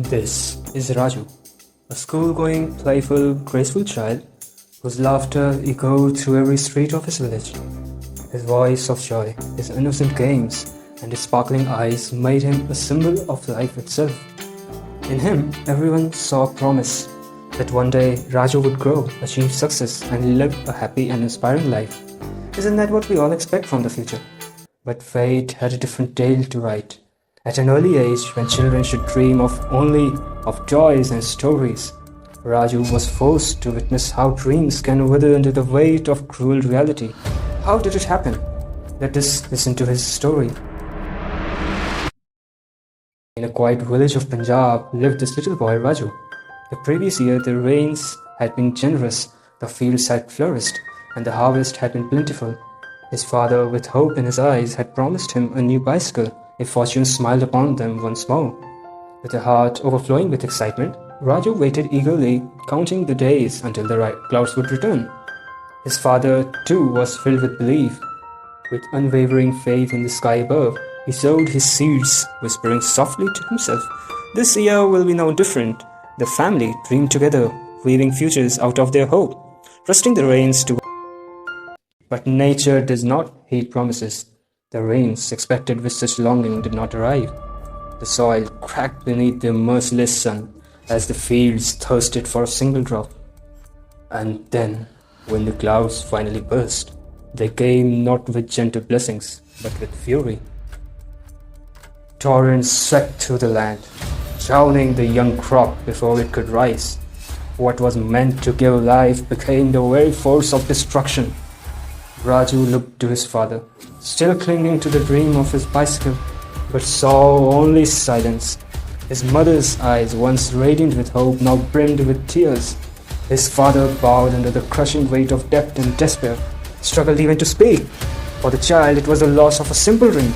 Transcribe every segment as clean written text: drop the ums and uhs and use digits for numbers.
This is Raju, a school-going, playful, graceful child whose laughter echoed through every street of his village. His voice of joy, his innocent games, and his sparkling eyes made him a symbol of life itself. In him, everyone saw promise that one day Raju would grow, achieve success, and live a happy and inspiring life. Isn't that what we all expect from the future? But fate had a different tale to write. At an early age, when children should dream only of joys and stories, Raju was forced to witness how dreams can wither under the weight of cruel reality. How did it happen? Let us listen to his story. In a quiet village of Punjab lived this little boy Raju. The previous year the rains had been generous, the fields had flourished, and the harvest had been plentiful. His father, with hope in his eyes, had promised him a new bicycle if fortune smiled upon them once more. With a heart overflowing with excitement, Raju waited eagerly, counting the days until the clouds would return. His father, too, was filled with belief. With unwavering faith in the sky above, he sowed his seeds, whispering softly to himself, "This year will be no different." The family dreamed together, weaving futures out of their hope, trusting the rains to. But nature does not heed promises. The rains expected with such longing did not arrive. The soil cracked beneath the merciless sun as the fields thirsted for a single drop. And then, when the clouds finally burst, they came not with gentle blessings, but with fury. Torrents swept through the land, drowning the young crop before it could rise. What was meant to give life became the very force of destruction. Raju looked to his father, still clinging to the dream of his bicycle, but saw only silence. His mother's eyes, once radiant with hope, now brimmed with tears. His father bowed under the crushing weight of debt and despair, struggled even to speak. For the child, it was the loss of a simple dream.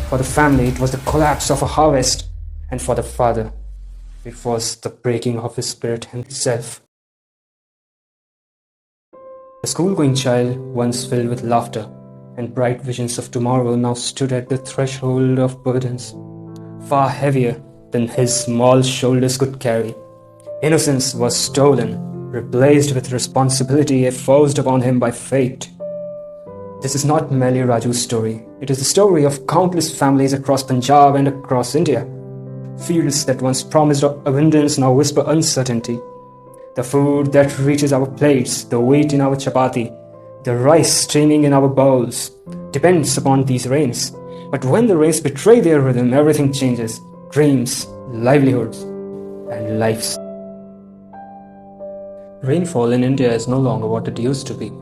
For the family, it was the collapse of a harvest. And for the father, it was the breaking of his spirit himself. The school-going child, once filled with laughter and bright visions of tomorrow, now stood at the threshold of burdens, far heavier than his small shoulders could carry. Innocence was stolen, replaced with responsibility forced upon him by fate. This is not merely Raju's story. It is the story of countless families across Punjab and across India. Fields that once promised abundance now whisper uncertainty. The food that reaches our plates, the wheat in our chapati, the rice streaming in our bowls, depends upon these rains. But when the rains betray their rhythm, everything changes. Dreams, livelihoods, and lives. Rainfall in India is no longer what it used to be.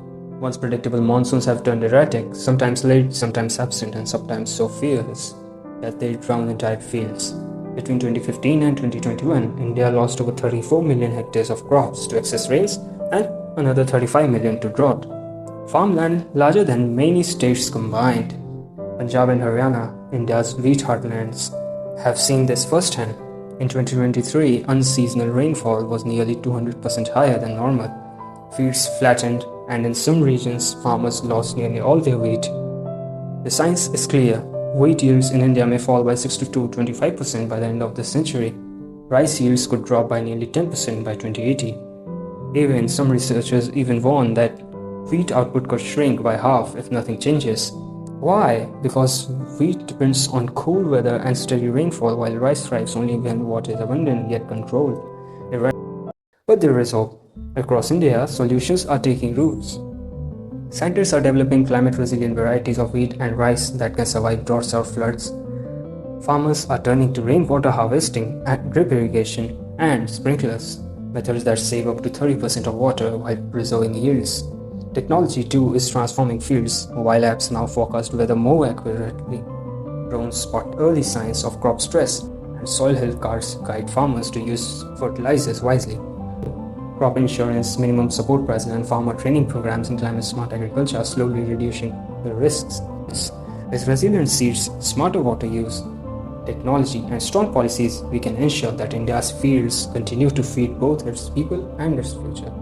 Once predictable monsoons have turned erratic, sometimes late, sometimes absent, and sometimes so fierce that they drown entire fields. Between 2015 and 2021, India lost over 34 million hectares of crops to excess rains and another 35 million to drought. Farmland larger than many states combined. Punjab and Haryana, India's wheat heartlands, have seen this firsthand. In 2023, unseasonal rainfall was nearly 200% higher than normal. Fields flattened, and in some regions, farmers lost nearly all their wheat. The science is clear. Wheat yields in India may fall by 6 to 25% by the end of the century. Rice yields could drop by nearly 10% by 2080. Even some researchers warn that wheat output could shrink by half if nothing changes. Why? Because wheat depends on cool weather and steady rainfall, while rice thrives only when water is abundant yet controlled. But there is hope. Across India, solutions are taking roots. Scientists are developing climate-resilient varieties of wheat and rice that can survive droughts or floods. Farmers are turning to rainwater harvesting, drip irrigation, and sprinklers, methods that save up to 30% of water while preserving yields. Technology too is transforming fields. Mobile apps now forecast weather more accurately. Drones spot early signs of crop stress, and soil health cards guide farmers to use fertilizers wisely. Crop insurance, minimum support prices, and farmer training programs in climate-smart agriculture are slowly reducing the risks. With resilient seeds, smarter water use, technology, and strong policies, we can ensure that India's fields continue to feed both its people and its future.